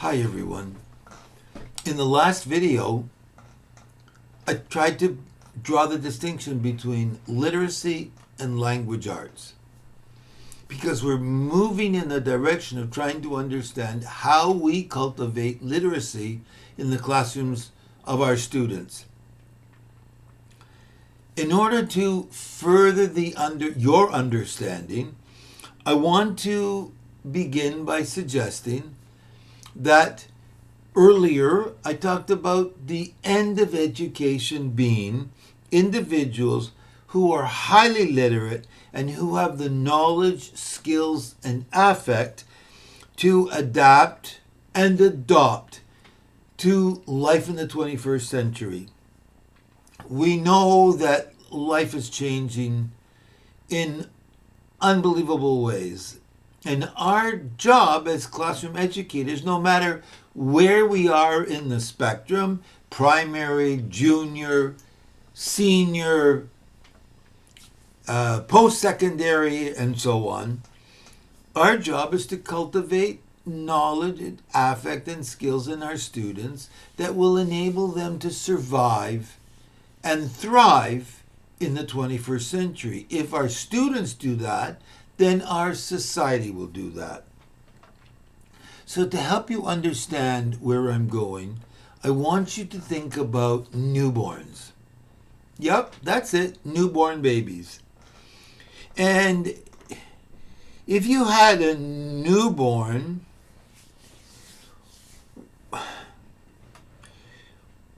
Hi everyone. In the last video, I tried to draw the distinction between literacy and language arts because we're moving in the direction of trying to understand how we cultivate literacy in the classrooms of our students. In order to further your understanding, I want to begin by suggesting that earlier I talked about the end of education being individuals who are highly literate and who have the knowledge, skills, and affect to adapt and adopt to life in the 21st century. We know that life is changing in unbelievable ways. And our job as classroom educators, no matter where we are in the spectrum, primary, junior, senior, post-secondary, and so on, our job is to cultivate knowledge, and affect, and skills in our students that will enable them to survive and thrive in the 21st century. If our students do that, then our society will do that. So to help you understand where I'm going, I want you to think about newborns. Yep, that's it, newborn babies. And if you had a newborn,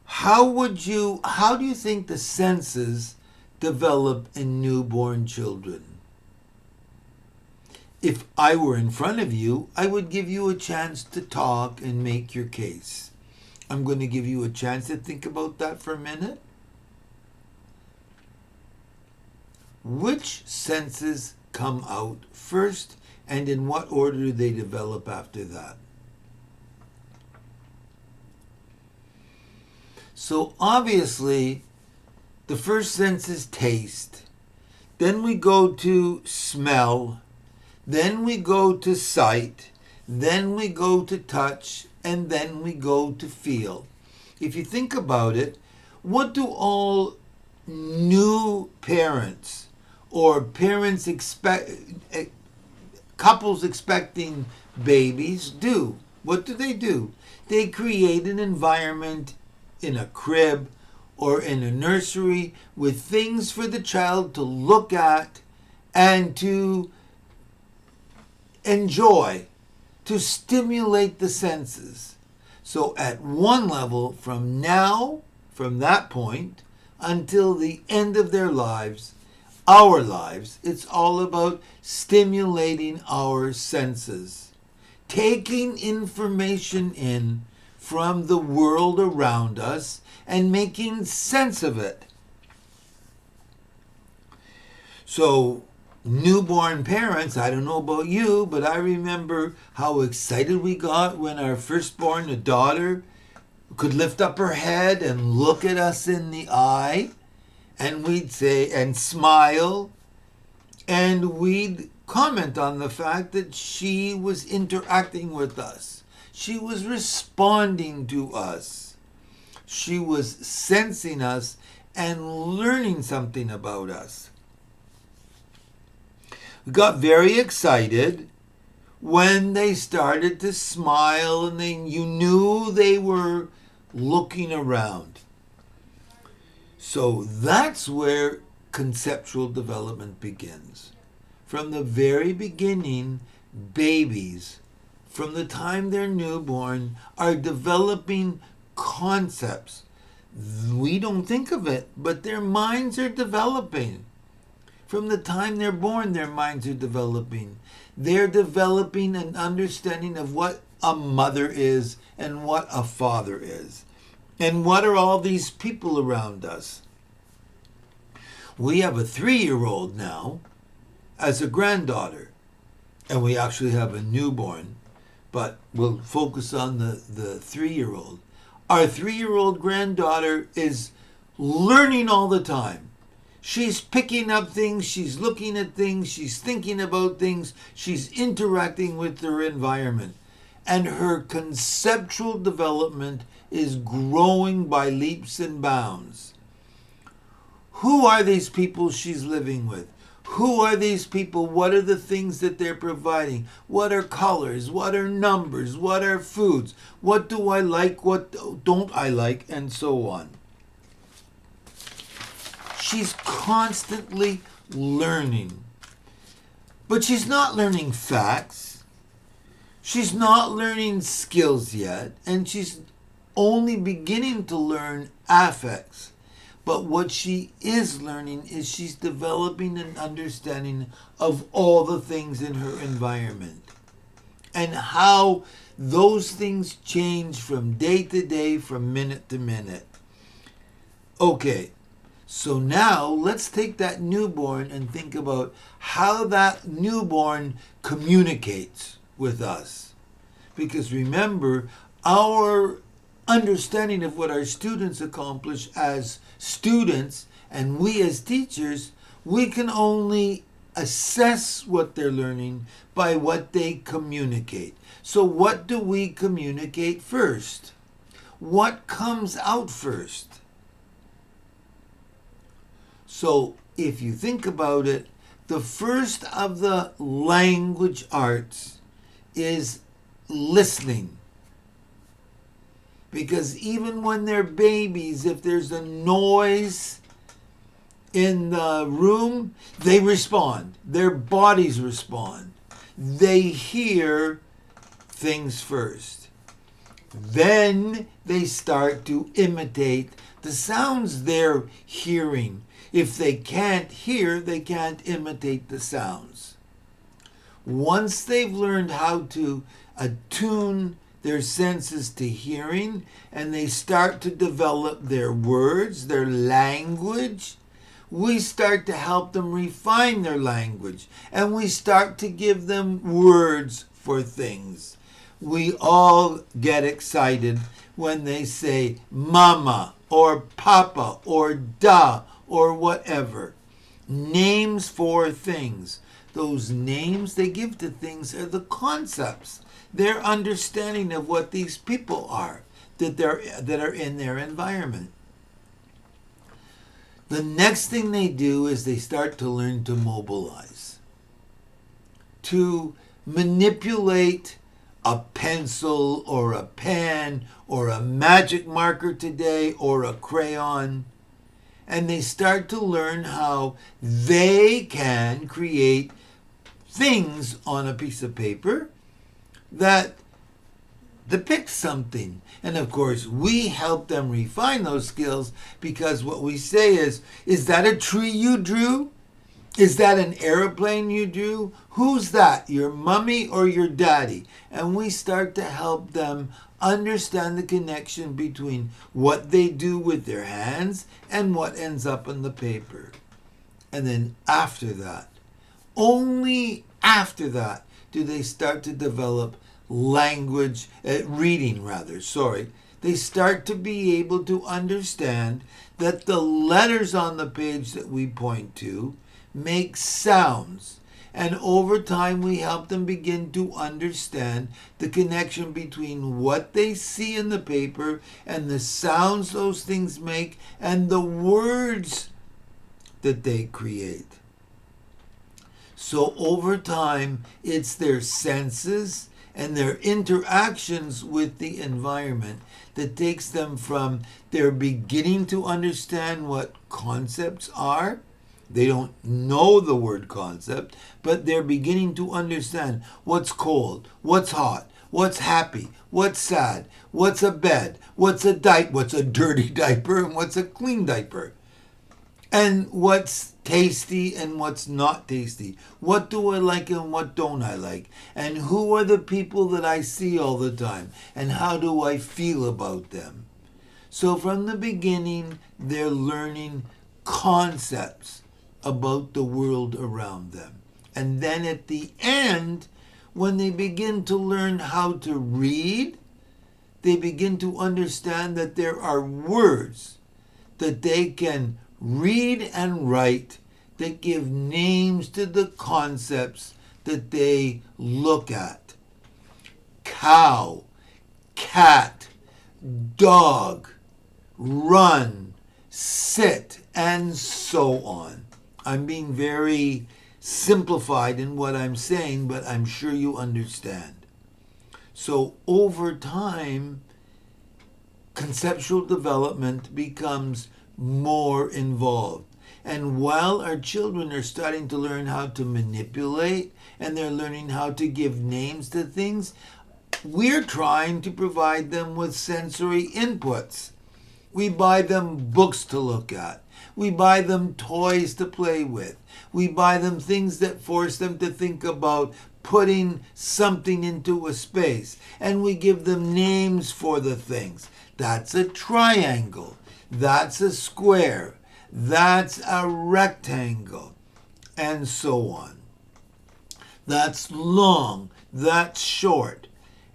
how do you think the senses develop in newborn children? If I were in front of you, I would give you a chance to talk and make your case. I'm going to give you a chance to think about that for a minute. Which senses come out first, and in what order do they develop after that? So obviously, the first sense is taste. Then we go to smell. Then we go to sight, then we go to touch, and then we go to feel. If you think about it, what do all new parents or parents couples expecting babies do? What do? They create an environment in a crib or in a nursery with things for the child to look at and to enjoy, to stimulate the senses. So at one level, from that point, until the end of their lives, our lives, it's all about stimulating our senses, taking information in from the world around us and making sense of it. So, newborn parents, I don't know about you, but I remember how excited we got when our firstborn, a daughter, could lift up her head and look at us in the eye, and we'd say, and smile, and we'd comment on the fact that she was interacting with us. She was responding to us. She was sensing us and learning something about us. We got very excited when they started to smile and you knew they were looking around. So that's where conceptual development begins. From the very beginning, babies, from the time they're newborn, are developing concepts. We don't think of it, but their minds are developing. From the time they're born, their minds are developing. They're developing an understanding of what a mother is and what a father is. And what are all these people around us? We have a 3-year-old now as a granddaughter. And we actually have a newborn. But we'll focus on the 3-year-old. Our 3-year-old granddaughter is learning all the time. She's picking up things, she's looking at things, she's thinking about things, she's interacting with her environment. and her conceptual development is growing by leaps and bounds. Who are these people she's living with? Who are these people? What are the things that they're providing? What are colors? What are numbers? What are foods? What do I like? What don't I like? And so on. She's constantly learning. But she's not learning facts. She's not learning skills yet. And she's only beginning to learn affects. But what she is learning is she's developing an understanding of all the things in her environment and how those things change from day to day, from minute to minute. Okay, so now let's take that newborn and think about how that newborn communicates with us. Because remember, our understanding of what our students accomplish as students and we as teachers, we can only assess what they're learning by what they communicate. So what do we communicate first? What comes out first? So if you think about it, the first of the language arts is listening. Because even when they're babies, if there's a noise in the room, they respond. Their bodies respond. They hear things first. Then they start to imitate the sounds they're hearing. If they can't hear, they can't imitate the sounds. Once they've learned how to attune their senses to hearing, and they start to develop their words, their language, we start to help them refine their language, and we start to give them words for things. We all get excited when they say mama or papa or da or whatever. Names for things. Those names they give to things are the concepts, their understanding of what these people are that are in their environment. The next thing they do is they start to learn to mobilize, to manipulate a pencil or a pen or a magic marker today or a crayon. And they start to learn how they can create things on a piece of paper that depict something. And of course, we help them refine those skills because what we say is that a tree you drew? Is that an airplane you drew? Who's that, your mommy or your daddy? And we start to help them understand the connection between what they do with their hands and what ends up on the paper. And then after that, only after that, do they start to develop language, reading rather, sorry. They start to be able to understand that the letters on the page that we point to make sounds. And over time, we help them begin to understand the connection between what they see in the paper and the sounds those things make and the words that they create. So over time, it's their senses and their interactions with the environment that takes them from their beginning to understand what concepts are. They don't know the word concept, but they're beginning to understand what's cold, what's hot, what's happy, what's sad, what's a bed, what's a dirty diaper, and what's a clean diaper. And what's tasty and what's not tasty. What do I like and what don't I like? And who are the people that I see all the time? And how do I feel about them? So from the beginning, they're learning concepts about the world around them. And then at the end, when they begin to learn how to read, they begin to understand that there are words that they can read and write that give names to the concepts that they look at. cow, cat, dog, run, sit, and so on. I'm being very simplified in what I'm saying, but I'm sure you understand. So over time, conceptual development becomes more involved. And while our children are starting to learn how to manipulate and they're learning how to give names to things, we're trying to provide them with sensory inputs. We buy them books to look at. We buy them toys to play with. We buy them things that force them to think about putting something into a space. And we give them names for the things. That's a triangle. That's a square. That's a rectangle. And so on. That's long. That's short.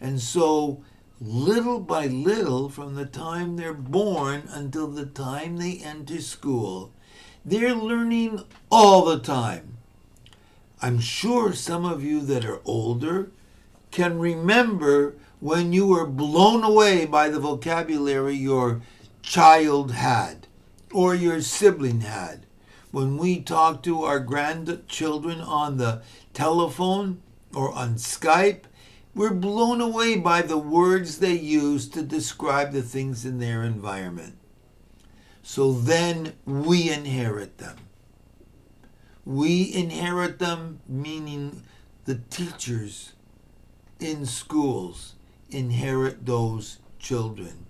And so little by little, from the time they're born until the time they enter school, they're learning all the time. I'm sure some of you that are older can remember when you were blown away by the vocabulary your child had or your sibling had. When we talk to our grandchildren on the telephone or on Skype, we're blown away by the words they use to describe the things in their environment. So then we inherit them. We inherit them, meaning the teachers in schools inherit those children.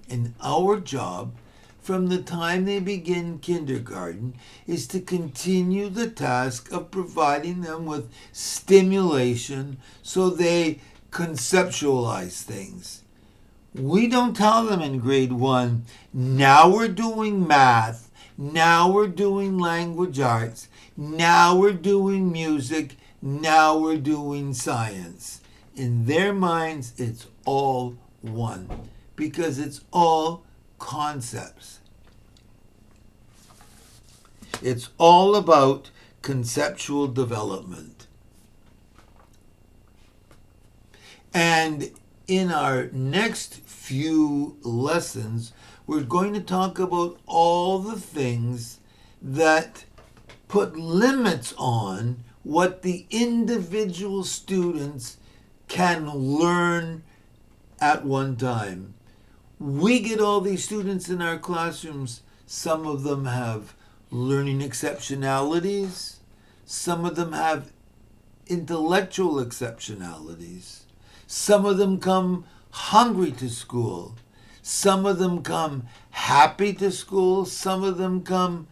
And our job from the time they begin kindergarten is to continue the task of providing them with stimulation so they conceptualize things. We don't tell them in grade 1, now we're doing math, now we're doing language arts, now we're doing music, now we're doing science. In their minds, it's all one because it's all concepts. It's all about conceptual development. And in our next few lessons, we're going to talk about all the things that put limits on what the individual students can learn at one time. We get all these students in our classrooms. Some of them have learning exceptionalities. Some of them have intellectual exceptionalities. Some of them come hungry to school. Some of them come happy to school. Some of them come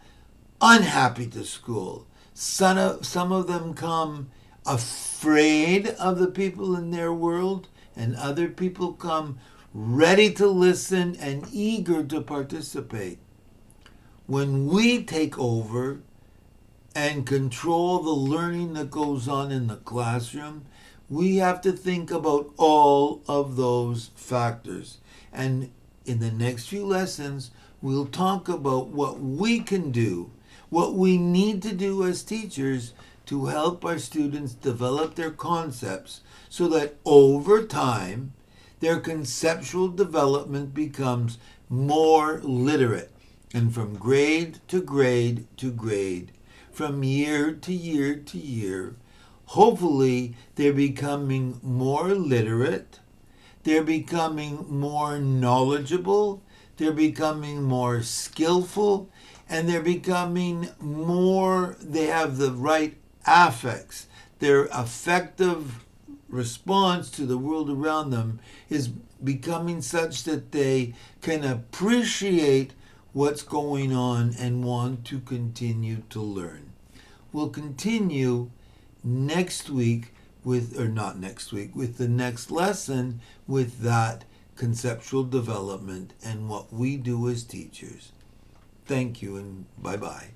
unhappy to school. Some of them come afraid of the people in their world, and other people come ready to listen and eager to participate. When we take over and control the learning that goes on in the classroom, we have to think about all of those factors. And in the next few lessons, we'll talk about what we can do, what we need to do as teachers to help our students develop their concepts so that over time, their conceptual development becomes more literate. And from grade to grade to grade, from year to year to year, hopefully they're becoming more literate, they're becoming more knowledgeable, they're becoming more skillful, and they're becoming more, they have the right affects. Their affective response to the world around them is becoming such that they can appreciate what's going on and want to continue to learn. We'll continue next week with the next lesson with that conceptual development and what we do as teachers. Thank you and bye-bye.